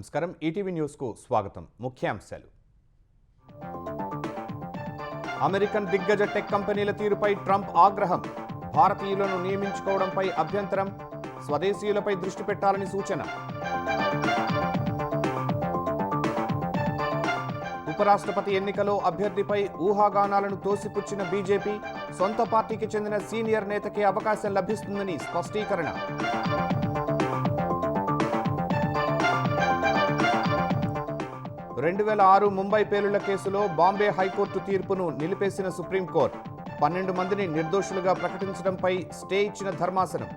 నమస్కారం. ఈటీవీ న్యూస్కు స్వాగతం. ముఖ్యాంశాలు. అమెరికన్ దిగ్గజ టెక్ కంపెనీల తీరుపై ట్రంప్ ఆగ్రహం. భారతీయులను నియమించుకోవడంపై అభ్యంతరం. స్వదేశీయులపై దృష్టి పెట్టాలని సూచన. ఉపరాష్ట్రపతి ఎన్నికలో అభ్యర్థిపై ఊహాగానాలను తోసిపుచ్చిన బీజేపీ. సొంత పార్టీకి చెందిన సీనియర్ నేతకే అవకాశం లభిస్తుందని స్పష్టీకరణ. 2006 ముంబై పేలుళ్ల కేసులో బాంబే హైకోర్టు తీర్పును నిలిపేసిన సుప్రీంకోర్టు. 12 మందిని నిర్దోషులుగా ప్రకటించడంపై స్టే ఇచ్చిన ధర్మాసనం.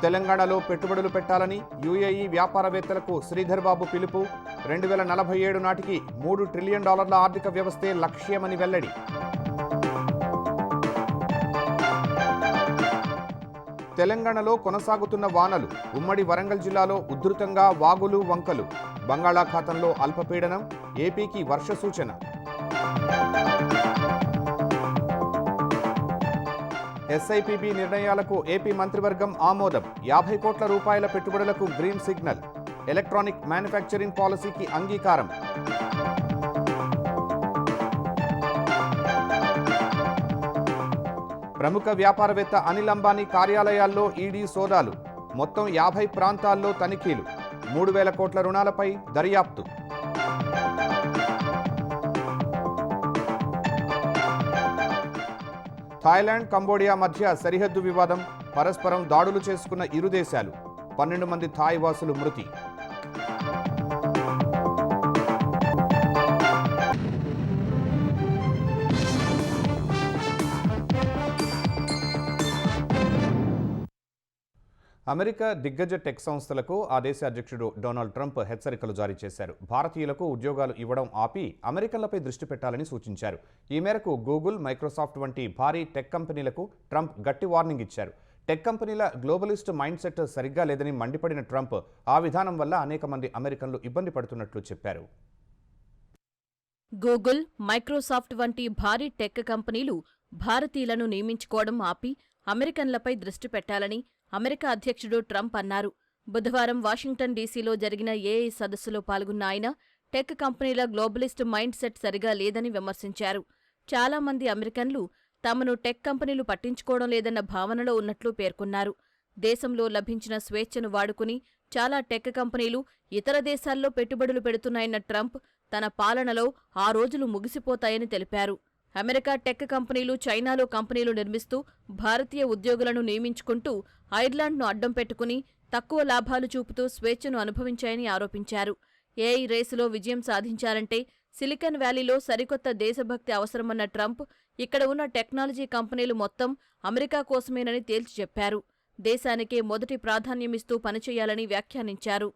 తెలంగాణలో పెట్టుబడులు పెట్టాలని యుఏఈ వ్యాపారవేత్తలకు శ్రీధర్ బాబు పిలుపు. 2047 నాటికి $3 ట్రిలియన్ ఆర్థిక వ్యవస్థే లక్ష్యమని వెల్లడి. తెలంగాణలో కొనసాగుతున్న వానలు. ఉమ్మడి వరంగల్ జిల్లాలో ఉధృతంగా వాగులు వంకలు. బంగాళాఖాతంలో అల్పపీడనం. ఏపీకి వర్ష సూచన. ఎస్ఐపిబి నిర్ణయాలకు ఏపీ మంత్రివర్గం ఆమోదం. 50 కోట్ల రూపాయల పెట్టుబడులకు గ్రీన్ సిగ్నల్. ఎలక్ట్రానిక్ మ్యానుఫ్యాక్చరింగ్ పాలసీకి అంగీకారం. ప్రముఖ వ్యాపారవేత్త అనిల్ అంబానీ కార్యాలయాల్లో ఈడీ సోదాలు. మొత్తం 50 ప్రాంతాల్లో తనిఖీలు. 3,000 కోట్ల రుణాలపై దర్యాప్తు. థాయిలాండ్, కంబోడియా మధ్య సరిహద్దు వివాదం. పరస్పరం దాడులు చేసుకున్న ఇరు దేశాలు. 12 మంది థాయ్ వాసులు మృతి. అమెరికా దిగ్గజ టెక్ సంస్థలకు ఆ దేశ అధ్యక్షుడు డొనాల్డ్ ట్రంప్ హెచ్చరికలు జారీ చేశారు. భారతీయులకు ఉద్యోగాలు ఇవ్వడం ఆపి అమెరికన్లపై దృష్టి పెట్టాలని సూచించారు. ఈ మేరకు గూగుల్, మైక్రోసాఫ్ట్ వంటి భారీ టెక్ కంపెనీలకు ట్రంప్ గట్టి వార్నింగ్ ఇచ్చారు. టెక్ కంపెనీల గ్లోబలిస్ట్ మైండ్ సెట్ సరిగ్గా లేదని మండిపడిన ట్రంప్ ఆ విధానం వల్ల అనేక మంది అమెరికన్లు ఇబ్బంది పడుతున్నట్లు చెప్పారు. గూగుల్, మైక్రోసాఫ్ట్ వంటి భారీ టెక్ కంపెనీలు భారతీయులను నియమించుకోవడం ఆపి అమెరికన్లపై దృష్టి పెట్టాలని అమెరికా అధ్యక్షుడు ట్రంప్ అన్నారు. బుధవారం వాషింగ్టన్ డీసీలో జరిగిన ఏఐ సదస్సులో పాల్గొన్న ఆయన టెక్ కంపెనీల గ్లోబలిస్ట్ మైండ్ సెట్ సరిగా లేదని విమర్శించారు. చాలా మంది అమెరికన్లు తమను టెక్ కంపెనీలు పట్టించుకోవడం లేదన్న భావనలో ఉన్నట్లు పేర్కొన్నారు. దేశంలో లభించిన స్వేచ్ఛను వాడుకుని చాలా టెక్ కంపెనీలు ఇతర దేశాల్లో పెట్టుబడులు పెడుతున్నాయన్న ట్రంప్ తన పాలనలో ఆ రోజులు ముగిసిపోతాయని తెలిపారు. అమెరికా టెక్ కంపెనీలు చైనాలో కంపెనీలు నిర్మిస్తూ భారతీయ ఉద్యోగులను నియమించుకుంటూ ఐర్లాండ్ను అడ్డం పెట్టుకుని తక్కువ లాభాలు చూపుతూ స్వేచ్ఛను అనుభవించాయని ఆరోపించారు. ఏఐ రేసులో విజయం సాధించాలంటే సిలికాన్ వ్యాలీలో సరికొత్త దేశభక్తి అవసరమన్న ట్రంప్ ఇక్కడ ఉన్న టెక్నాలజీ కంపెనీలు మొత్తం అమెరికా కోసమేనని తేల్చి చెప్పారు. దేశానికే మొదటి ప్రాధాన్యమిస్తూ పనిచేయాలని వ్యాఖ్యానించారు.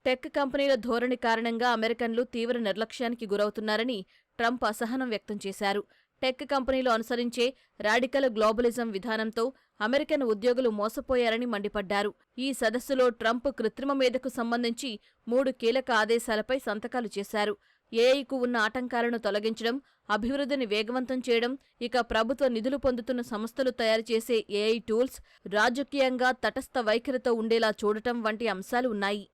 టెక్ కంపెనీల ధోరణి కారణంగా అమెరికన్లు తీవ్ర నిర్లక్ష్యానికి గురవుతున్నారని ట్రంప్ అసహనం వ్యక్తం చేశారు. టెక్ కంపెనీలు అనుసరించే రాడికల్ గ్లోబలిజం విధానంతో అమెరికన్ ఉద్యోగులు మోసపోయారని మండిపడ్డారు. ఈ సదస్సులో ట్రంప్ కృత్రిమ మేధకు సంబంధించి 3 కీలక ఆదేశాలపై సంతకాలు చేశారు. ఏఐకు ఉన్న ఆటంకాలను తొలగించడం, అభివృద్ధిని వేగవంతం చేయడం, ఇక ప్రభుత్వ నిధులు పొందుతున్న సంస్థలు తయారు చేసే ఏఐ టూల్స్ రాజకీయంగా తటస్థ వైఖరితో ఉండేలా చూడటం వంటి అంశాలు ఉన్నాయి.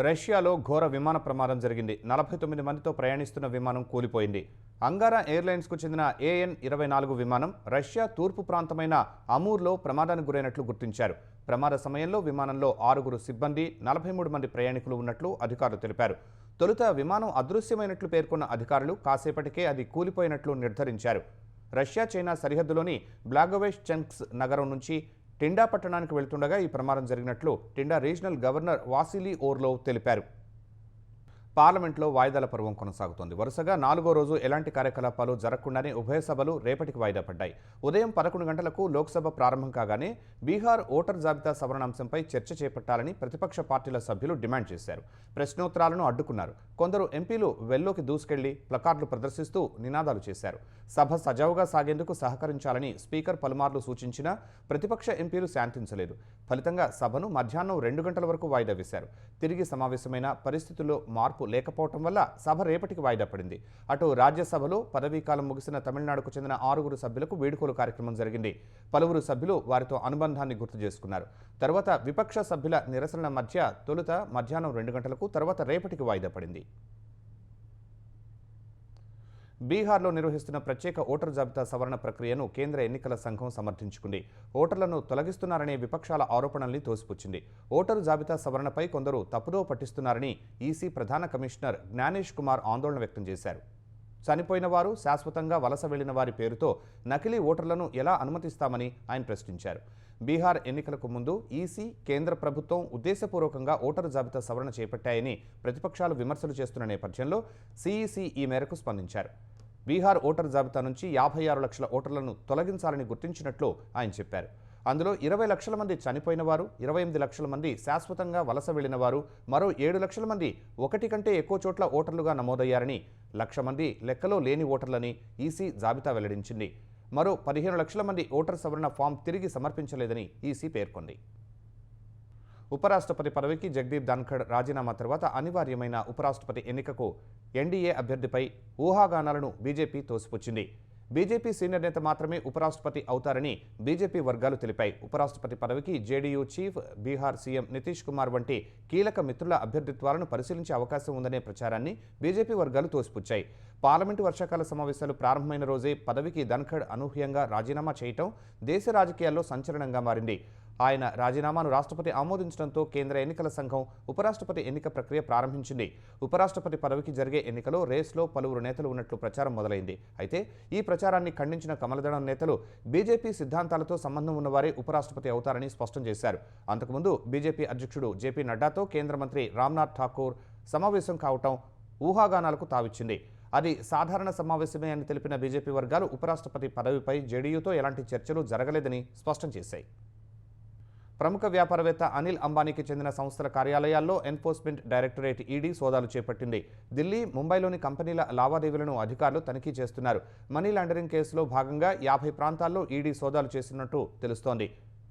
రష్యాలో ఘోర విమాన ప్రమాదం జరిగింది. 49 మందితో ప్రయాణిస్తున్న విమానం కూలిపోయింది. అంగారా ఎయిర్లైన్స్కు చెందిన AN-24 విమానం రష్యా తూర్పు ప్రాంతమైన అమూర్లో ప్రమాదానికి గురైనట్లు గుర్తించారు. ప్రమాద సమయంలో విమానంలో 6 సిబ్బంది, 43 మంది ప్రయాణికులు ఉన్నట్లు అధికారులు తెలిపారు. తొలుత విమానం అదృశ్యమైనట్లు పేర్కొన్న అధికారులు కాసేపటికే అది కూలిపోయినట్లు నిర్ధారించారు. రష్యా చైనా సరిహద్దులోని బ్లాగోవెస్టెన్స్క్ నగరం నుంచి టిండా పట్టణానికి వెళ్తుండగా ఈ ప్రమాదం జరిగినట్లు టిండా రీజనల్ గవర్నర్ వాసిలీ ఓర్లోవ్ తెలిపారు. పార్లమెంట్లో వాయిదాల పర్వం కొనసాగుతోంది. వరుసగా 4వ రోజు ఎలాంటి కార్యకలాపాలు జరగకుండానే ఉభయ సభలు రేపటికి వాయిదా పడ్డాయి. ఉదయం 11 గంటలకు లోక్సభ ప్రారంభం కాగానే బీహార్ ఓటర్ జాబితా సవరణ అంశంపై చర్చ చేపట్టాలని ప్రతిపక్ష పార్టీల సభ్యులు డిమాండ్ చేశారు. ప్రశ్నోత్తరాలను అడ్డుకున్నారు. కొందరు ఎంపీలు వెల్లోకి దూసుకెళ్లి ప్లకార్డులు ప్రదర్శిస్తూ నినాదాలు చేశారు. సభ సజావుగా సాగేందుకు సహకరించాలని స్పీకర్ పలుమార్లు సూచించినా ప్రతిపక్ష ఎంపీలు శాంతించలేదు. ఫలితంగా సభను మధ్యాహ్నం 2 గంటల వరకు వాయిదా వేశారు. తిరిగి సమావేశమైన పరిస్థితుల్లో మార్పు లేకపోవటం వల్ల సభ రేపటికి వాయిదా పడింది. అటు రాజ్యసభలో పదవీకాలం ముగిసిన తమిళనాడుకు చెందిన 6 సభ్యులకు వీడ్కోలు కార్యక్రమం జరిగింది. పలువురు సభ్యులు వారితో అనుబంధాన్ని గుర్తు చేసుకున్నారు. తర్వాత విపక్ష సభ్యుల నిరసనల మధ్య తొలుత మధ్యాహ్నం 2 గంటలకు, తర్వాత రేపటికి వాయిదా పడింది. బీహార్లో నిర్వహిస్తున్న ప్రత్యేక ఓటర్ జాబితా సవరణ ప్రక్రియను కేంద్ర ఎన్నికల సంఘం సమర్థించుకుంది. ఓటర్లను తొలగిస్తున్నారనే విపక్షాల ఆరోపణల్ని తోసిపుచ్చింది. ఓటరు జాబితా సవరణపై కొందరు తప్పుదో పట్టిస్తున్నారని ఈసీ ప్రధాన కమిషనర్ జ్ఞానేష్ కుమార్ ఆందోళన వ్యక్తం చేశారు. చనిపోయిన వారు, శాశ్వతంగా వలస వెళ్లిన వారి పేరుతో నకిలీ ఓటర్లను ఎలా అనుమతిస్తామని ఆయన ప్రశ్నించారు. బీహార్ ఎన్నికలకు ముందు ఈసీ, కేంద్ర ప్రభుత్వం ఉద్దేశపూర్వకంగా ఓటరు జాబితా సవరణ చేపట్టాయని ప్రతిపక్షాలు విమర్శలు చేస్తున్న నేపథ్యంలో సిఈసి ఈ మేరకు స్పందించారు. బీహార్ ఓటరు జాబితా నుంచి 56 లక్షల ఓటర్లను తొలగించాలని గుర్తించినట్లు ఆయన చెప్పారు. అందులో 20 లక్షల మంది చనిపోయిన వారు, 28 లక్షల మంది శాశ్వతంగా వలస వెళ్లిన వారు, మరో 7 లక్షల మంది ఒకటి కంటే ఎక్కువ చోట్ల ఓటర్లుగా నమోదయ్యారని, 1 లక్ష మంది లెక్కలో లేని ఓటర్లని ఈసీ జాబితా వెల్లడించింది. మరో 15 లక్షల మంది ఓటర్ సవరణ ఫామ్ తిరిగి సమర్పించలేదని ఈసీ పేర్కొంది. ఉపరాష్ట్రపతి పదవికి జగదీప్ ధన్ఖడ్ రాజీనామా తర్వాత అనివార్యమైన ఉపరాష్ట్రపతి ఎన్నికకు ఎన్డీఏ అభ్యర్థిపై ఊహాగానాలను బీజేపీ తోసిపుచ్చింది. బీజేపీ సీనియర్ నేత మాత్రమే ఉపరాష్ట్రపతి అవుతారని బీజేపీ వర్గాలు తెలిపాయి. ఉపరాష్ట్రపతి పదవికి JDU chief, Bihar CM Nitish Kumar వంటి కీలక మిత్రుల అభ్యర్థిత్వాలను పరిశీలించే అవకాశం ఉందనే ప్రచారాన్ని బీజేపీ వర్గాలు తోసిపుచ్చాయి. పార్లమెంటు వర్షాకాల సమావేశాలు ప్రారంభమైన రోజే పదవికి ధన్ఖడ్ అనూహ్యంగా రాజీనామా చేయటం దేశ రాజకీయాల్లో సంచలనంగా మారింది. ఆయన రాజీనామాను రాష్ట్రపతి ఆమోదించడంతో కేంద్ర ఎన్నికల సంఘం ఉపరాష్ట్రపతి ఎన్నిక ప్రక్రియ ప్రారంభించింది. ఉపరాష్ట్రపతి పదవికి జరిగే ఎన్నికలో రేస్లో పలువురు నేతలు ఉన్నట్లు ప్రచారం మొదలైంది. అయితే ఈ ప్రచారాన్ని ఖండించిన కమలదళం నేతలు బీజేపీ సిద్ధాంతాలతో సంబంధం ఉన్నవారే ఉపరాష్ట్రపతి అవుతారని స్పష్టం చేశారు. అంతకుముందు బీజేపీ అధ్యక్షుడు జేపీ నడ్డాతో కేంద్ర మంత్రి రామ్నాథ్ ఠాకూర్ సమావేశం కావటం ఊహాగానాలకు తావిచ్చింది. అది సాధారణ సమావేశమే అని తెలిపిన బీజేపీ వర్గాలు ఉపరాష్ట్రపతి పదవిపై జేడీయూతో ఎలాంటి చర్చలు జరగలేదని స్పష్టం చేశాయి. ప్రముఖ వ్యాపారవేత్త అనిల్ అంబానీకి చెందిన సంస్థల కార్యాలయాల్లో ఎన్ఫోర్స్మెంట్ డైరెక్టరేట్ ఈడీ సోదాలు చేపట్టింది. ఢిల్లీ, ముంబైలోని కంపెనీల లావాదేవీలను అధికారులు తనిఖీ చేస్తున్నారు. మనీ లాండరింగ్ కేసులో భాగంగా 50 ప్రాంతాల్లో ఈడీ సోదాలు చేస్తున్నట్టు తెలుస్తోంది.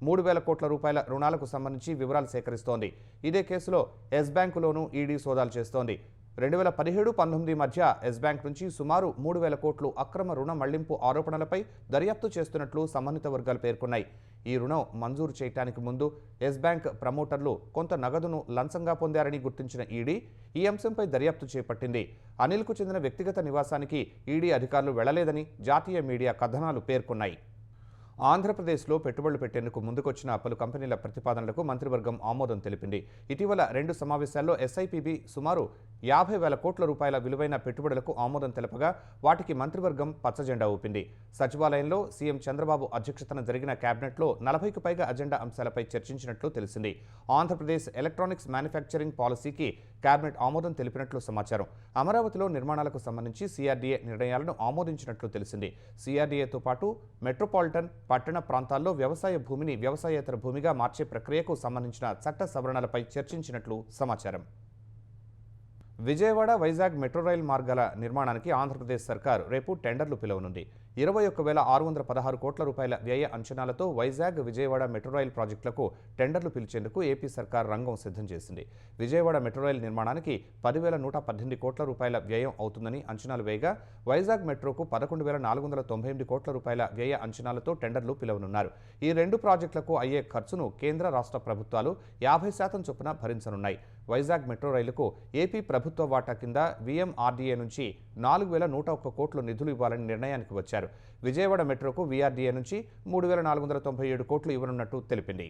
3,000 కోట్ల రూపాయల రుణాలకు సంబంధించి వివరాలు సేకరిస్తోంది. ఇదే కేసులో యెస్ బ్యాంకులోనూ ఈడీ సోదాలు చేస్తోంది. 2017-19 మధ్య యెస్ బ్యాంక్ నుంచి సుమారు 3,000 కోట్లు అక్రమ రుణ మళ్లింపు ఆరోపణలపై దర్యాప్తు చేస్తున్నట్లు సంబంధిత వర్గాలు పేర్కొన్నాయి. ఈ రుణం మంజూరు చేయడానికి ముందు యెస్ బ్యాంక్ ప్రమోటర్లు కొంత నగదును లంచంగా పొందారని గుర్తించిన ఈడీ ఈ అంశంపై దర్యాప్తు చేపట్టింది. అనిల్కు చెందిన వ్యక్తిగత నివాసానికి ఈడీ అధికారులు వెళ్లలేదని జాతీయ మీడియా కథనాలు పేర్కొన్నాయి. ఆంధ్రప్రదేశ్లో పెట్టుబడులు పెట్టేందుకు ముందుకొచ్చిన పలు కంపెనీల ప్రతిపాదనలకు మంత్రివర్గం ఆమోదం తెలిపింది. ఇటీవల 2 సమావేశాల్లో ఎస్ఐపిబి సుమారు 50,000 కోట్ల రూపాయల విలువైన పెట్టుబడులకు ఆమోదం తెలపగా వాటికి మంత్రివర్గం పచ్చజెండా ఊపింది. సచివాలయంలో సీఎం చంద్రబాబు అధ్యక్షతన జరిగిన కేబినెట్లో 40కి పైగా అజెండా అంశాలపై చర్చించినట్లు తెలిసింది. ఆంధ్రప్రదేశ్ ఎలక్ట్రానిక్స్ మ్యానుఫ్యాక్చరింగ్ పాలసీకి కేబినెట్ ఆమోదం తెలిపినట్లు సమాచారం. అమరావతిలో నిర్మాణాలకు సంబంధించి సిఆర్డీఏ నిర్ణయాలను ఆమోదించినట్లు తెలిసింది. సిఆర్డీఏతో పాటు మెట్రోపాలిటన్, పట్టణ ప్రాంతాల్లో వ్యవసాయ భూమిని వ్యవసాయేతర భూమిగా మార్చే ప్రక్రియకు సంబంధించిన చట్ట సవరణలపై చర్చించినట్లు సమాచారం. విజయవాడ, వైజాగ్ మెట్రో రైల్ మార్గాల నిర్మాణానికి ఆంధ్రప్రదేశ్ సర్కార్ రేపు టెండర్లు పిలవనుంది. 21,616 కోట్ల రూపాయల వ్యయ అంచనాలతో వైజాగ్, విజయవాడ మెట్రో రైల్ ప్రాజెక్టులకు టెండర్లు పిలిచేందుకు ఏపీ సర్కార్ రంగం సిద్ధం చేసింది. విజయవాడ మెట్రో రైల్ నిర్మాణానికి 10,118 కోట్ల రూపాయల వ్యయం అవుతుందని అంచనాలు వేయగా, వైజాగ్ మెట్రోకు 11,498 కోట్ల రూపాయల వ్యయ అంచనాలతో టెండర్లు పిలవనున్నారు. ఈ 2 ప్రాజెక్టులకు అయ్యే ఖర్చును కేంద్ర, రాష్ట్ర ప్రభుత్వాలు 50% చొప్పున భరించనున్నాయి. వైజాగ్ మెట్రో రైలుకు ఏపీ ప్రభుత్వ వాటా కింద వీఎంఆర్డీఏ నుంచి 4,101 కోట్లు నిధులు ఇవ్వాలని నిర్ణయానికి వచ్చారు. విజయవాడ మెట్రోకు వీఆర్డీఏ నుంచి 3,497 కోట్లు ఇవ్వనున్నట్టు తెలిపింది.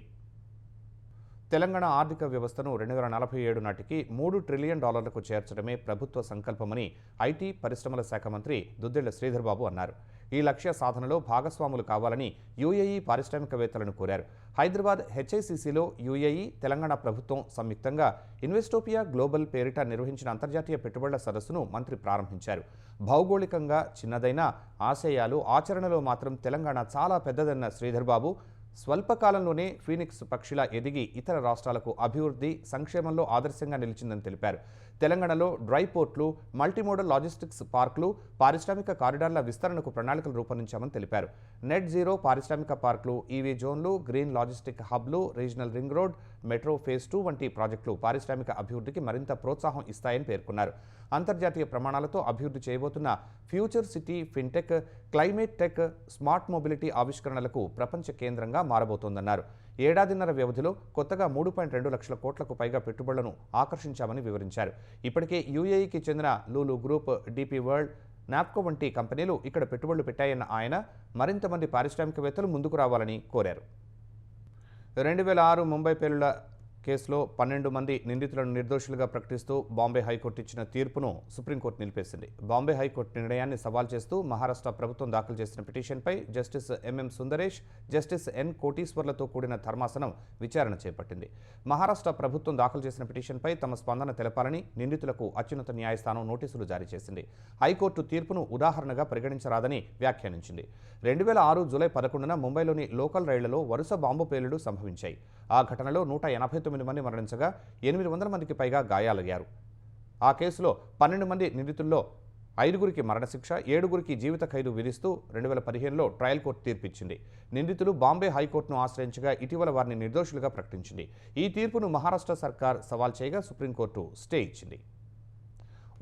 తెలంగాణ ఆర్థిక వ్యవస్థను 2047 నాటికి $3 ట్రిలియన్ చేర్చడమే ప్రభుత్వ సంకల్పమని ఐటీ, పరిశ్రమల శాఖ మంత్రి దుద్దిళ్ల శ్రీధర్ బాబు అన్నారు. ఈ లక్ష్య సాధనలో భాగస్వాములు కావాలని యూఏఈ పారిశ్రామికవేత్తలను కోరారు. హైదరాబాద్ హెచ్ఐసిసిలో యూఏఈ, తెలంగాణ ప్రభుత్వం సంయుక్తంగా ఇన్వెస్టోపియా గ్లోబల్ పేరిట నిర్వహించిన అంతర్జాతీయ పెట్టుబడుల సదస్సును మంత్రి ప్రారంభించారు. భౌగోళికంగా చిన్నదైన ఆశయాలు, ఆచరణలో మాత్రం తెలంగాణ చాలా పెద్దదన్న శ్రీధర్ బాబు, స్వల్పకాలంలోనే ఫీనిక్స్ పక్షిలా ఎదిగి ఇతర రాష్ట్రాలకు అభివృద్ధి, సంక్షేమంలో ఆదర్శంగా నిలిచిందని తెలిపారు. తెలంగాణలో డ్రై పోర్ట్లు, మల్టీమోడల్ లాజిస్టిక్స్ పార్కులు, పారిశ్రామిక కారిడార్ల విస్తరణకు ప్రణాళికలు రూపొందించామని తెలిపారు. నెట్ జీరో పారిశ్రామిక పార్కులు, ఈవీ జోన్లు, గ్రీన్ లాజిస్టిక్ హబ్లు, regional ring road, metro phase 2 వంటి ప్రాజెక్టులు పారిశ్రామిక అభివృద్ధికి మరింత ప్రోత్సాహం ఇస్తాయని పేర్కొన్నారు. అంతర్జాతీయ ప్రమాణాలతో అభివృద్ధి చేయబోతున్న future city fintech, climate tech, smart mobility ఆవిష్కరణలకు ప్రపంచ కేంద్రంగా మారబోతోందన్నారు. ఏడాదిన్నర వ్యవధిలో కొత్తగా 3.2 లక్షల కోట్లకు పైగా పెట్టుబడులను ఆకర్షించామని వివరించారు. ఇప్పటికే యూఏఈకి చెందిన లూలు గ్రూప్, డీపీ వరల్డ్, నాప్కో వంటి కంపెనీలు ఇక్కడ పెట్టుబడులు పెట్టాయన్న ఆయన మరింత మంది పారిశ్రామికవేత్తలు ముందుకు రావాలని కోరారు. 2006 ముంబై పేలుళ్ల కేసులో 12 మంది నిందితులను నిర్దోషులుగా ప్రకటిస్తూ బాంబే హైకోర్టు ఇచ్చిన తీర్పును సుప్రీంకోర్టు నిలిపేసింది. బాంబే హైకోర్టు నిర్ణయాన్ని సవాల్ చేస్తూ మహారాష్ట్ర ప్రభుత్వం దాఖలు చేసిన పిటిషన్పై justice MM Sundaresh, justice N కోటీశ్వర్లతో కూడిన ధర్మాసనం విచారణ చేపట్టింది. మహారాష్ట్ర ప్రభుత్వం దాఖలు చేసిన పిటిషన్పై తమ స్పందన తెలపాలని నిందితులకు అత్యున్నత న్యాయస్థానం నోటీసులు జారీ చేసింది. హైకోర్టు తీర్పును ఉదాహరణగా పరిగణించరాదని వ్యాఖ్యానించింది. 2006 జూలై 11న ముంబైలోని లోకల్ రైళ్లలో వరుస బాంబు పేలుళ్లు సంభవించాయి. ఆ ఘటనలో 189 మంది మరణించగా 800 మందికి పైగా గాయాలయ్యారు. ఆ కేసులో 12 మంది నిందితుల్లో 5గురికి మరణశిక్ష, 7గురికి జీవిత ఖైదు విధిస్తూ 2015లో ట్రయల్ కోర్టు తీర్పిచ్చింది. నిందితులు బాంబే హైకోర్టును ఆశ్రయించగా ఇటీవల వారిని నిర్దోషులుగా ప్రకటించింది. ఈ తీర్పును మహారాష్ట్ర సర్కార్ సవాల్ చేయగా సుప్రీంకోర్టు స్టే ఇచ్చింది.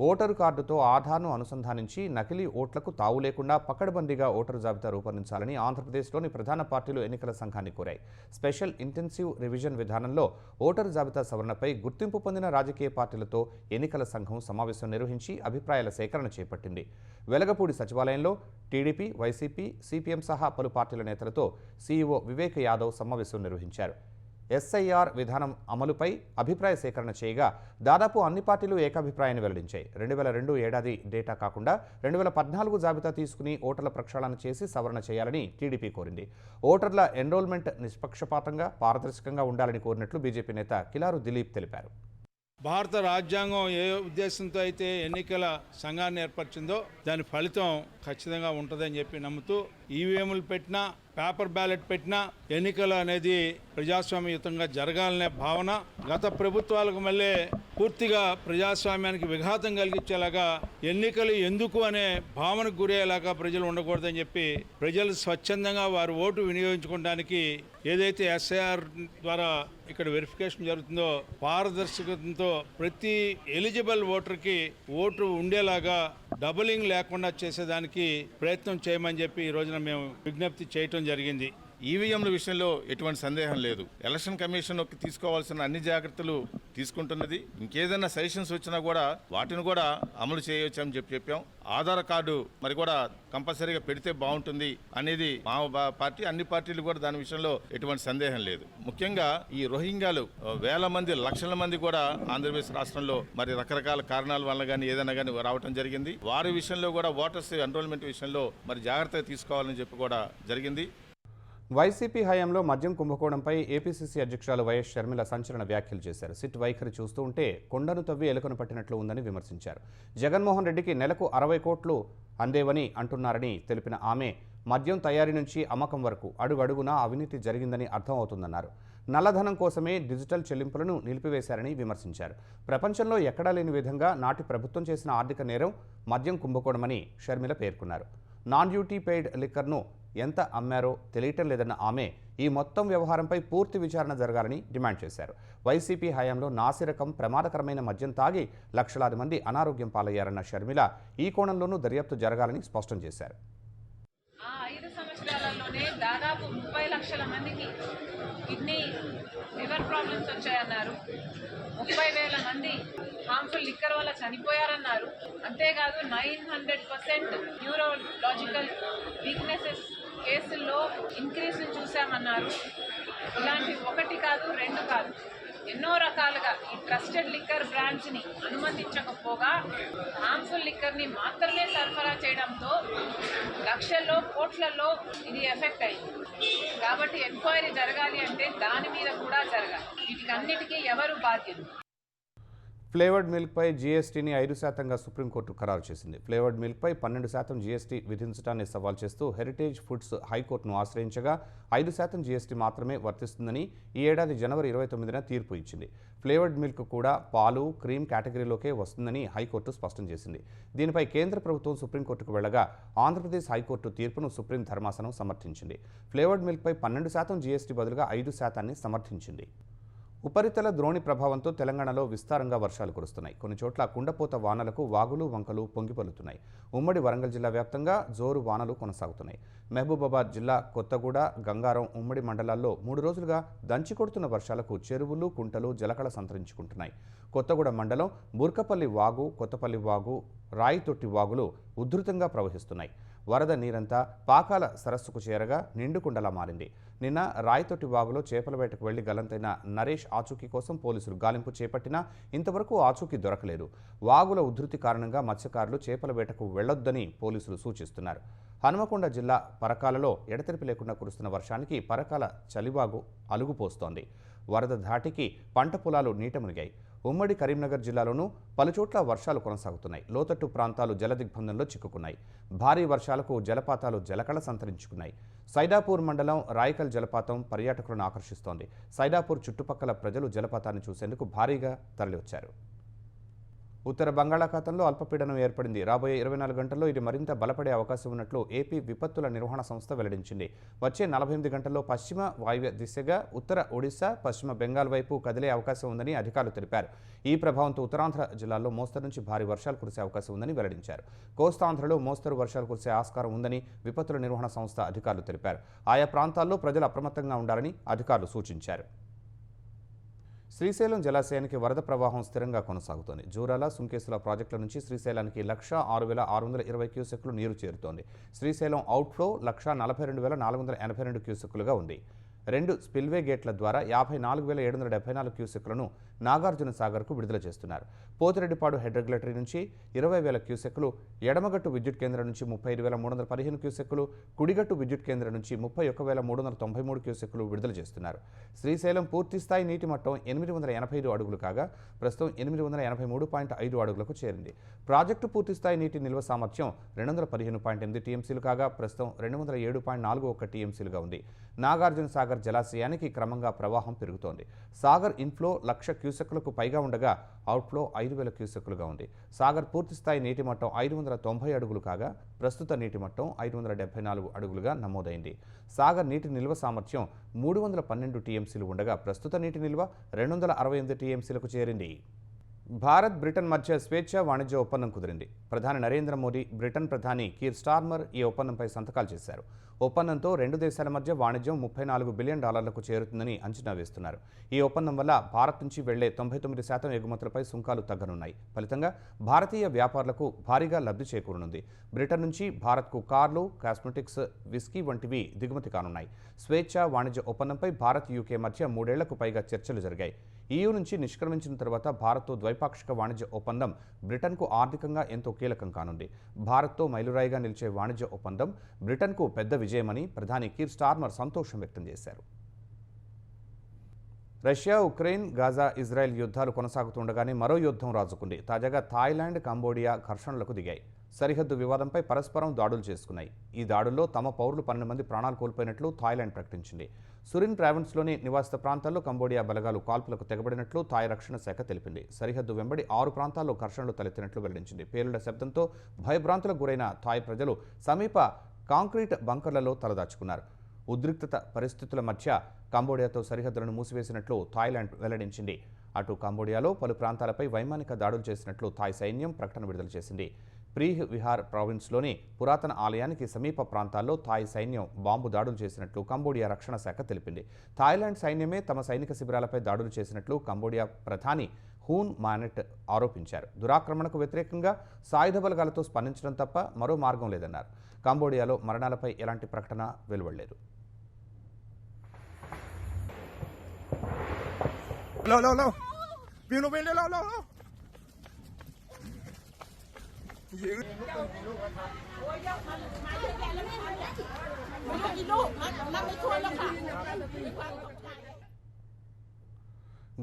ఓటరు కార్డుతో ఆధార్ను అనుసంధానించి నకిలీ ఓట్లకు తావు లేకుండా పకడ్బందీగా ఓటరు జాబితా రూపొందించాలని ఆంధ్రప్రదేశ్లోని ప్రధాన పార్టీలు ఎన్నికల సంఘాన్ని కోరాయి. స్పెషల్ ఇంటెన్సివ్ రివిజన్ విధానంలో ఓటరు జాబితా సవరణపై గుర్తింపు పొందిన రాజకీయ పార్టీలతో ఎన్నికల సంఘం సమావేశం నిర్వహించి అభిప్రాయాల సేకరణ చేపట్టింది. వెలగపూడి సచివాలయంలో టీడీపీ, వైసీపీ, సిపిఎం సహా పలు పార్టీల నేతలతో సీఈఓ వివేక్ యాదవ్ సమావేశం నిర్వహించారు. ఎస్ఐఆర్ విధానం అమలుపై అభిప్రాయ సేకరణ చేయగా దాదాపు అన్ని పార్టీలు ఏకాభిప్రాయాన్ని వెల్లడించాయి. 2002 ఏడాది డేటా కాకుండా 2014 జాబితా తీసుకుని ఓటర్ల ప్రక్షాళన చేసి సవరణ చేయాలని టీడీపీ కోరింది. ఓటర్ల ఎన్రోల్మెంట్ నిష్పక్షపాతంగా, పారదర్శకంగా ఉండాలని కోరినట్లు బీజేపీ నేత కిలారు దిలీప్ తెలిపారు. భారత రాజ్యాంగం ఏ ఉద్దేశంతో అయితే ఎన్నికల సంఘాన్ని ఏర్పరిచిందో దాని ఫలితం ఖచ్చితంగా ఉంటుందని చెప్పి నమ్ముతూ ఈవీఎంలు పెట్టినా, పేపర్ బ్యాలెట్ పెట్టినా ఎన్నికలు అనేది ప్రజాస్వామ్యయుతంగా జరగాలనే భావన గత ప్రభుత్వాలకు మళ్ళీ పూర్తిగా ప్రజాస్వామ్యానికి విఘాతం కలిగించేలాగా ఎన్నికలు ఎందుకు అనే భావనకు గురయ్యేలాగా ప్రజలు ఉండకూడదని చెప్పి ప్రజలు స్వచ్ఛందంగా వారు ఓటు వినియోగించుకోవడానికి ఏదైతే ఎస్ఐఆర్ ద్వారా ఇక్కడ వెరిఫికేషన్ జరుగుతుందో పారదర్శకతతో ప్రతి ఎలిజిబుల్ ఓటర్కి ఓటు ఉండేలాగా డబులింగ్ లేకుండా చేసేదానికి ప్రయత్నం చేయమని చెప్పి ఈ రోజున మేము విజ్ఞప్తి చేయటం జరిగింది. ఈవీఎంల విషయంలో ఎటువంటి సందేహం లేదు. ఎలక్షన్ కమిషన్ తీసుకోవాల్సిన అన్ని జాగ్రత్తలు తీసుకుంటున్నది. ఇంకేదైనా సజెషన్స్ వచ్చినా కూడా వాటిని కూడా అమలు చేయవచ్చు అని చెప్పాం. ఆధార్ కార్డు మరి కూడా కంపల్సరీగా పెడితే బాగుంటుంది అనేది మా పార్టీ, అన్ని పార్టీలు కూడా దాని విషయంలో ఎటువంటి సందేహం లేదు. ముఖ్యంగా ఈ రోహింగ్యాలు వేల మంది, లక్షల మంది కూడా ఆంధ్రప్రదేశ్ రాష్ట్రంలో మరి రకరకాల కారణాల వల్ల కానీ ఏదైనా కానీ రావటం జరిగింది. వారి విషయంలో కూడా ఓటర్స్ ఎన్రోల్మెంట్ విషయంలో మరి జాగ్రత్తగా తీసుకోవాలని చెప్పి కూడా జరిగింది. వైసీపీ హయాంలో మద్యం కుంభకోణంపై ఏపీసీసీ అధ్యక్షురాలు వైఎస్ షర్మిల సంచలన వ్యాఖ్యలు చేశారు. సిట్ వైఖరి చూస్తూ ఉంటే కొండను తవ్వి ఎలుకను పట్టినట్లు ఉందని విమర్శించారు. జగన్మోహన్ రెడ్డికి నెలకు 60 కోట్లు అందేవని అంటున్నారని తెలిపిన ఆమె మద్యం తయారీ నుంచి అమ్మకం వరకు అడుగడుగునా అవినీతి జరిగిందని అర్థమవుతుందన్నారు. నల్లధనం కోసమే డిజిటల్ చెల్లింపులను నిలిపివేశారని విమర్శించారు. ప్రపంచంలో ఎక్కడా లేని విధంగా నాటి ప్రభుత్వం చేసిన ఆర్థిక నేరం మద్యం కుంభకోణమని షర్మిల పేర్కొన్నారు. నాన్ డ్యూటీ పెయిడ్ లిక్కర్ను ఎంత అమ్మారో తెలియటం లేదన్న ఆమె ఈ మొత్తం వ్యవహారంపై పూర్తి విచారణ జరగాలని డిమాండ్ చేశారు. వైసీపీ హయాంలో నాసిరకం ప్రమాదకరమైన మద్యం తాగి లక్షలాది మంది అనారోగ్యం పాలయ్యారన్న షర్మిల ఈ కోణంలోనూ దర్యాప్తు జరగాలని స్పష్టం చేశారు. 5 సంవత్సరాలలోనే దాదాపు 30 లక్షల మందికి కిడ్నీ, లివర్ ప్రాబ్లమ్స్ వచ్చాయన్నారు. 30,000 మంది హార్మ్ఫుల్ లిక్కర్ వల్ల చనిపోయారన్నారు. అంతేకాదు 900% న్యూరోలాజికల్ వీక్నెసెస్ కేసుల్లో ఇంక్రీజ్ని చూశామన్నారు. ఇలాంటి 1 కాదు 2 కాదు ఎన్నో రకాలుగా ఈ ట్రస్టెడ్ లిక్కర్ బ్రాండ్స్ని అనుమతించకపోగా హార్మ్ఫుల్ లిక్కర్ని మాత్రమే సరఫరా చేయడంతో లక్షల్లో కోట్లలో ఇది ఎఫెక్ట్ అయింది. కాబట్టి ఎంక్వైరీ జరగాలి అంటే దాని మీద కూడా జరగాలి. వీటికన్నిటికీ ఎవరు బాధ్యులు? ఫ్లేవర్డ్ మిల్క్పై జీఎస్టీని 5%గా సుప్రీంకోర్టు ఖరారు చేసింది. ఫ్లేవర్డ్ మిల్క్పై 12% జీఎస్టీ విధించడాన్ని సవాల్ చేస్తూ హెరిటేజ్ ఫుడ్స్ హైకోర్టును ఆశ్రయించగా 5% జీఎస్టీ మాత్రమే వర్తిస్తుందని ఈ ఏడాది జనవరి 29న తీర్పు ఇచ్చింది. ఫ్లేవర్డ్ మిల్క్ కూడా పాలు, క్రీమ్ కేటగిరీలోకే వస్తుందని హైకోర్టు స్పష్టం చేసింది. దీనిపై కేంద్ర ప్రభుత్వం సుప్రీంకోర్టుకు వెళ్లగా ఆంధ్రప్రదేశ్ హైకోర్టు తీర్పును సుప్రీం ధర్మాసనం సమర్థించింది. ఫ్లేవర్డ్ మిల్క్పై 12% జీఎస్టీ బదులుగా 5%ని సమర్థించింది. ఉపరితల ద్రోణి ప్రభావంతో తెలంగాణలో విస్తారంగా వర్షాలు కురుస్తున్నాయి. కొన్ని చోట్ల కుండపోత వానలకు వాగులు, వంకలు పొంగిపొలుతున్నాయి. ఉమ్మడి వరంగల్ జిల్లా వ్యాప్తంగా జోరు వానలు కొనసాగుతున్నాయి. మహబూబాబాద్ జిల్లా కొత్తగూడ, గంగారం ఉమ్మడి మండలాల్లో 3 రోజులుగా దంచికొడుతున్న వర్షాలకు చెరువులు, కుంటలు జలకళ సంతరించుకుంటున్నాయి. కొత్తగూడ మండలం బుర్కపల్లి వాగు, కొత్తపల్లి వాగు, రాయితొట్టి వాగులు ఉధృతంగా ప్రవహిస్తున్నాయి. వరద నీరంతా పాకాల సరస్సుకు చేరగా నిండుకుండలా మారింది. నిన్న రాయితొట్టి వాగులో చేపల వేటకు వెళ్లి గల్లంతైన నరేష్ ఆచూకీ కోసం పోలీసులు గాలింపు చేపట్టినా ఇంతవరకు ఆచూకీ దొరకలేదు. వాగుల ఉధృతి కారణంగా మత్స్యకారులు చేపల వేటకు వెళ్లొద్దని పోలీసులు సూచిస్తున్నారు. హనుమకొండ జిల్లా పరకాలలో ఎడతెరిపి లేకుండా కురుస్తున్న వర్షానికి పరకాల చలివాగు అలుగుపోస్తోంది. వరద ధాటికి పంట పొలాలు నీట మునిగాయి. ఉమ్మడి కరీంనగర్ జిల్లాలోనూ పలుచోట్ల వర్షాలు కొనసాగుతున్నాయి. లోతట్టు ప్రాంతాలు జలదిగ్బంధంలో చిక్కుకున్నాయి. భారీ వర్షాలకు జలపాతాలు జలకళ సంతరించుకున్నాయి. సైదాపూర్ మండలం రాయకల్ జలపాతం పర్యాటకులను ఆకర్షిస్తోంది. సైదాపూర్ చుట్టుపక్కల ప్రజలు జలపాతాన్ని చూసేందుకు భారీగా తరలివచ్చారు. ఉత్తర బంగాళాఖాతంలో అల్పపీడనం ఏర్పడింది. రాబోయే 24 గంటల్లో ఇది మరింత బలపడే అవకాశం ఉన్నట్లు ఏపీ విపత్తుల నిర్వహణ సంస్థ వెల్లడించింది. వచ్చే 48 గంటల్లో పశ్చిమ వాయువ్య దిశగా ఉత్తర ఒడిశా, పశ్చిమ బెంగాల్ వైపు కదిలే అవకాశం ఉందని అధికారులు తెలిపారు. ఈ ప్రభావంతో ఉత్తరాంధ్ర జిల్లాల్లో మోస్తరు నుంచి భారీ వర్షాలు కురిసే అవకాశం ఉందని వెల్లడించారు. కోస్తాంధ్రలో మోస్తరు వర్షాలు కురిసే ఆస్కారం ఉందని విపత్తుల నిర్వహణ సంస్థ అధికారులు తెలిపారు. ఆయా ప్రాంతాల్లో ప్రజలు అప్రమత్తంగా ఉండాలని అధికారులు సూచించారు. శ్రీశైలం జలాశయానికి వరద ప్రవాహం స్థిరంగా కొనసాగుతోంది. జూరాల, సుంకేసుల ప్రాజెక్టుల నుంచి శ్రీశైలానికి 1,06,620 క్యూసెక్కులు నీరు చేరుతోంది. శ్రీశైలం అవుట్ఫ్లో 1,42,482 క్యూసెక్కులుగా ఉంది. 2 స్పిల్వే గేట్ల ద్వారా 54,774 క్యూసెక్కులను నాగార్జున సాగర్కు విడుదల చేస్తున్నారు. పోతిరెడ్డిపాడు హెడ్ రెగ్యులేటరీ నుంచి 20,000 క్యూసెక్కులు, ఎడమగట్టు విద్యుత్ కేంద్రం నుంచి 35,315 క్యూసెక్కులు, కుడిగట్టు విద్యుత్ కేంద్రం నుంచి 31,393 క్యూసెక్కులు విడుదల చేస్తున్నారు. శ్రీశైలం పూర్తిస్థాయి నీటి మట్టం 885 అడుగులు కాగా ప్రస్తుతం 883.5 అడుగులకు చేరింది. ప్రాజెక్టు పూర్తిస్థాయి నీటి నిల్వ సామర్థ్యం 215.8 టీఎంసీలు కాగా ప్రస్తుతం 207.41 టీఎంసీలుగా ఉంది. నాగార్జున సాగర్ జలాశయానికి క్రమంగా ప్రవాహం పెరుగుతోంది. సాగర్ ఇన్ఫ్లో 1,00,000 క్యూసెక్కులకు పైగా ఉండగా అవుట్ఫ్లో 5,000 క్యూసెక్కులుగా ఉంది. సాగర్ పూర్తిస్థాయి నీటి మట్టం 590 అడుగులు కాగా ప్రస్తుత నీటి మట్టం 574 అడుగులుగా నమోదైంది. సాగర్ నీటి నిల్వ సామర్థ్యం 312 టీఎంసీలు ఉండగా ప్రస్తుత నీటి నిల్వ 268 టీఎంసీలకు చేరింది. భారత్, బ్రిటన్ మధ్య స్వేచ్ఛ వాణిజ్య ఒప్పందం కుదిరింది. ప్రధాని నరేంద్ర మోదీ, బ్రిటన్ ప్రధాని కీర్ స్టార్మర్ ఈ ఒప్పందంపై సంతకాలు చేశారు. ఒప్పందంతో 2 దేశాల మధ్య వాణిజ్యం $34 బిలియన్ చేరుతుందని అంచనా వేస్తున్నారు. ఈ ఒప్పందం వల్ల భారత్ నుంచి వెళ్లే 99% ఎగుమతులపై సుంకాలు తగ్గనున్నాయి. ఫలితంగా భారతీయ వ్యాపారులకు భారీగా లబ్ధి చేకూరనుంది. బ్రిటన్ నుంచి భారత్కు కార్లు, కాస్మెటిక్స్, విస్కీ వంటివి దిగుమతి కానున్నాయి. స్వేచ్ఛ వాణిజ్య ఒప్పందంపై భారత్, యూకే మధ్య 3 ఏళ్లకు పైగా చర్చలు జరిగాయి. EU నుంచి నిష్క్రమించిన తర్వాత భారత్తో ద్వైపాక్షిక వాణిజ్య ఒప్పందం బ్రిటన్కు ఆర్థికంగా ఎంతో కీలకం కానుంది. భారత్తో మైలురాయిగా నిలిచే వాణిజ్య ఒప్పందం బ్రిటన్కు పెద్ద విజయమని ప్రధాని కీర్ స్టార్మర్ సంతోషం వ్యక్తం చేశారు. రష్యా, ఉక్రెయిన్, గాజా, ఇజ్రాయెల్ యుద్ధాలు కొనసాగుతుండగానే మరో యుద్ధం రాజుకుంది. తాజాగా థాయిలాండ్, కంబోడియా ఘర్షణలకు దిగాయి. సరిహద్దు వివాదంపై పరస్పరం దాడులు చేసుకున్నాయి. ఈ దాడుల్లో తమ పౌరులు 12 మంది ప్రాణాలు కోల్పోయినట్లు థాయిలాండ్ ప్రకటించింది. సురిన్ ప్రావిన్స్లోని నివాసిత ప్రాంతాల్లో కంబోడియా బలగాలు కాల్పులకు తెగబడినట్లు థాయ్ రక్షణ శాఖ తెలిపింది. సరిహద్దు వెంబడి 6 ప్రాంతాల్లో ఘర్షణలు తలెత్తినట్లు వెల్లడించింది. పేలుళ్ల శబ్దంతో భయభ్రాంతులకు గురైన థాయ్ ప్రజలు సమీప కాంక్రీట్ బంకర్లలో తలదాచుకున్నారు. ఉద్రిక్తత పరిస్థితుల మధ్య కంబోడియాతో సరిహద్దులను మూసివేసినట్లు థాయిలాండ్ వెల్లడించింది. అటు కంబోడియాలో పలు ప్రాంతాలపై వైమానిక దాడులు చేసినట్లు థాయ్ సైన్యం ప్రకటన విడుదల చేసింది. ప్రీహ్ విహార్ ప్రావిన్స్లోని పురాతన ఆలయానికి సమీప ప్రాంతాల్లో థాయ్ సైన్యం బాంబు దాడులు చేసినట్లు కంబోడియా రక్షణ శాఖ తెలిపింది. థాయిలాండ్ సైన్యమే తమ సైనిక శిబిరాలపై దాడులు చేసినట్లు కంబోడియా ప్రధాని హూన్ మానెట్ ఆరోపించారు. దురాక్రమణకు వ్యతిరేకంగా సాయుధ బలగాలతో స్పందించడం తప్ప మరో మార్గం లేదన్నారు. కంబోడియాలో మరణాలపై ఎలాంటి ప్రకటన వెలువడలేదు. लो पीनो पीने लो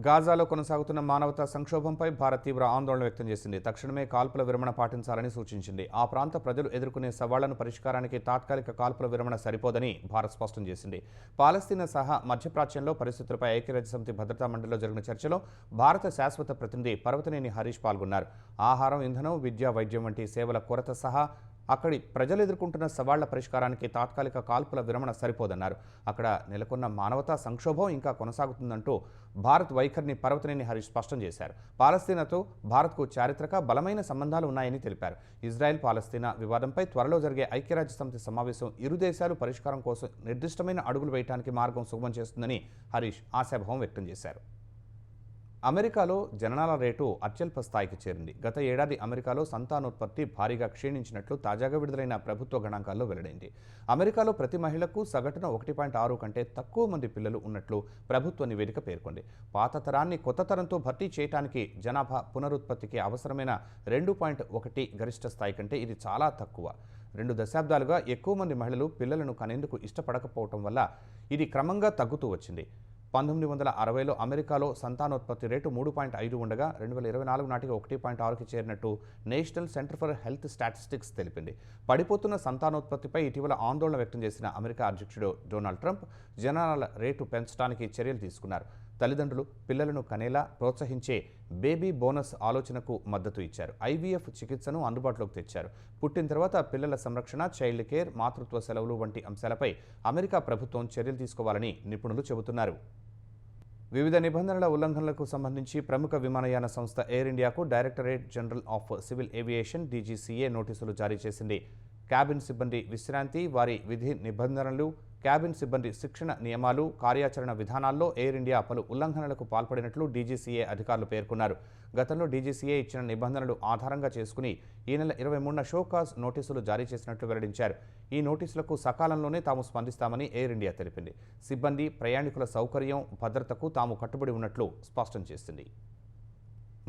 గాజాలో కొనసాగుతున్న మానవతా సంక్షోభంపై భారత్ తీవ్ర ఆందోళన వ్యక్తం చేసింది. తక్షణమే కాల్పుల విరమణ పాటించాలని సూచించింది. ఆ ప్రాంత ప్రజలు ఎదుర్కొనే సవాళ్లను పరిష్కారానికి తాత్కాలిక కాల్పుల విరమణ సరిపోదని భారత్ స్పష్టం చేసింది. పాలస్తీనా సహా మధ్యప్రాచ్యంలో పరిస్థితులపై ఐక్యరాజ్యసమితి భద్రతా మండలిలో జరిగిన చర్చలో భారత శాశ్వత ప్రతినిధి పర్వతనేని హరీష్ పాల్గొన్నారు. ఆహారం, ఇంధనం, విద్య, వైద్యం వంటి సేవల కొరత సహా అక్కడి ప్రజలు ఎదుర్కొంటున్న సవాళ్ల పరిష్కారానికి తాత్కాలిక కాల్పుల విరమణ సరిపోదన్నారు. అక్కడ నెలకొన్న మానవతా సంక్షోభం ఇంకా కొనసాగుతుందంటూ భారత్ వైఖరిని పర్వతనేని హరీష్ స్పష్టం చేశారు. పాలస్తీనాతో భారత్కు చారిత్రక బలమైన సంబంధాలు ఉన్నాయని తెలిపారు. ఇజ్రాయెల్ పాలస్తీనా వివాదంపై త్వరలో జరిగే ఐక్యరాజ్యసమితి సమావేశం ఇరు దేశాలు పరిష్కారం కోసం నిర్దిష్టమైన అడుగులు వేయడానికి మార్గం సుగమం చేస్తుందని హరీష్ ఆశాభావం వ్యక్తం చేశారు. అమెరికాలో జననాల రేటు అత్యల్ప స్థాయికి చేరింది. గత ఏడాది అమెరికాలో సంతానోత్పత్తి భారీగా క్షీణించినట్లు తాజాగా విడుదలైన ప్రభుత్వ గణాంకాల్లో వెల్లడైంది. అమెరికాలో ప్రతి మహిళకు సగటున 1.6 కంటే తక్కువ మంది పిల్లలు ఉన్నట్లు ప్రభుత్వ నివేదిక పేర్కొంది. పాత తరాన్ని కొత్త తరంతో భర్తీ చేయడానికి జనాభా పునరుత్పత్తికి అవసరమైన 2.1 గరిష్ట స్థాయి కంటే ఇది చాలా తక్కువ. 2 దశాబ్దాలుగా ఎక్కువ మంది మహిళలు పిల్లలను కనేందుకు ఇష్టపడకపోవటం వల్ల ఇది క్రమంగా తగ్గుతూ వచ్చింది. 1960లో అమెరికాలో సంతానోత్పత్తి రేటు 3.5 ఉండగా 2024 నాటికి 1.6కి చేరినట్టు national centre for health statistics తెలిపింది. పడిపోతున్న సంతానోత్పత్తిపై ఇటీవల ఆందోళన వ్యక్తం చేసిన అమెరికా అధ్యక్షుడు డొనాల్డ్ ట్రంప్ జననాల రేటు పెంచడానికి చర్యలు తీసుకున్నారు. తల్లిదండ్రులు పిల్లలను కనేలా ప్రోత్సహించే బేబీ బోనస్ ఆలోచనకు మద్దతు ఇచ్చారు. IVF చికిత్సను అందుబాటులోకి తెచ్చారు. పుట్టిన తర్వాత పిల్లల సంరక్షణ, చైల్డ్ కేర్, మాతృత్వ సెలవులు వంటి అంశాలపై అమెరికా ప్రభుత్వం చర్యలు తీసుకోవాలని నిపుణులు చెబుతున్నారు. వివిధ నిబంధనల ఉల్లంఘనలకు సంబంధించి ప్రముఖ విమానయాన సంస్థ ఎయిర్ ఇండియాకు directorate general of civil aviation DGCA నోటీసులు జారీ చేసింది. క్యాబిన్ సిబ్బంది విశ్రాంతి, వారి విధి నిబంధనలు, క్యాబిన్ సిబ్బంది శిక్షణ నియమాలు, కార్యాచరణ విధానాల్లో ఎయిర్ ఇండియా పలు ఉల్లంఘనలకు పాల్పడినట్లు DGCA అధికారులు పేర్కొన్నారు. గతంలో DGCA ఇచ్చిన నిబంధనలు ఆధారంగా చేసుకుని ఈ నెల 23న షోకాజ్ నోటీసులు జారీ చేసినట్లు వెల్లడించారు. ఈ నోటీసులకు సకాలంలోనే తాము స్పందిస్తామని ఎయిర్ ఇండియా తెలిపింది. సిబ్బంది, ప్రయాణికుల సౌకర్యం, భద్రతకు తాము కట్టుబడి ఉన్నట్లు స్పష్టం చేసింది.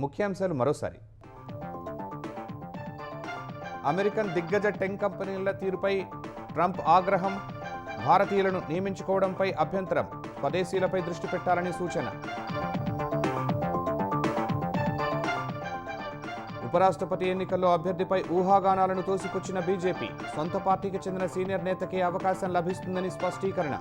ముఖ్యాంశాలు మరోసారి. అమెరికన్ దిగ్గజ టెక్ కంపెనీల తీరుపై ట్రంప్ ఆగ్రహం, భారతీయులను నియమించుకోవడంపై అభ్యంతరం, స్వదేశీయులపై దృష్టి పెట్టాలని సూచన. ఉపరాష్ట్రపతి ఎన్నికల్లో అభ్యర్థిపై ఊహాగానాలను తోసిపుచ్చిన బీజేపీ, సొంత పార్టీకి చెందిన సీనియర్ నేతకే అవకాశం లభిస్తుందని స్పష్టీకరణ.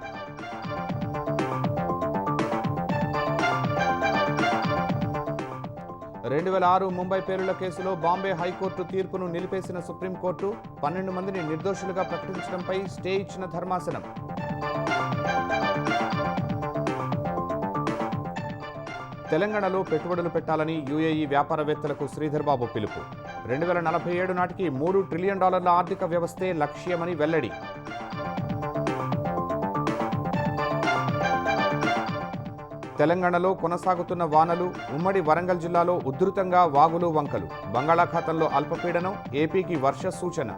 2006 ముంబై పేలుళ్ల కేసులో బాంబే హైకోర్టు తీర్పును నిలిపేసిన సుప్రీంకోర్టు 12 మందిని నిర్దోషులుగా ప్రకటించడంపై స్టే ఇచ్చిన ధర్మాసనం. తెలంగాణలో పెట్టుబడులు పెట్టాలని UAE వ్యాపారవేత్తలకు శ్రీధర్ బాబు పిలుపు. 2047 నాటికి $3 ట్రిలియన్ ఆర్థిక వ్యవస్థే లక్ష్యమని వెల్లడి. తెలంగాణలో కొనసాగుతున్న వానలు, ఉమ్మడి వరంగల్ జిల్లాలో ఉధృతంగా వాగులు వంకలు, బంగాళాఖాతంలో అల్పపీడనం, ఏపీకి వర్ష సూచన.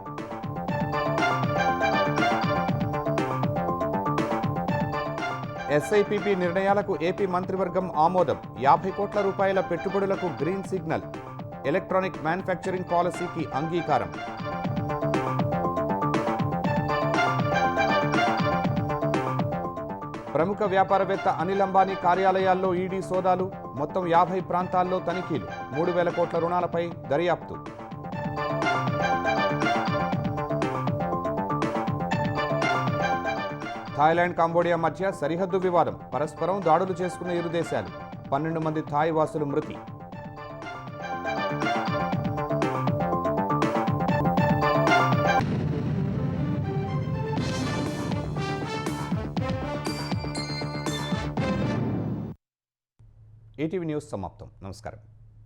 SIPP నిర్ణయాలకు ఏపీ మంత్రివర్గం ఆమోదం, 50 కోట్ల రూపాయల పెట్టుబడులకు గ్రీన్ సిగ్నల్, ఎలక్ట్రానిక్ మ్యానుఫ్యాక్చరింగ్ పాలసీకి అంగీకారం. ప్రముఖ వ్యాపారవేత్త అనిల్ అంబానీ కార్యాలయాల్లో ఈడీ సోదాలు, మొత్తం 50 ప్రాంతాల్లో తనిఖీలు, 3,000 కోట్ల రుణాలపై దర్యాప్తు. థాయిలాండ్, కంబోడియా మధ్య సరిహద్దు వివాదం, పరస్పరం దాడులు చేసుకున్న ఇరు దేశాలు, 12 మంది థాయ్ వాసులు మృతి. ఈటీవీ న్యూస్ సమాప్తం. నమస్కారం.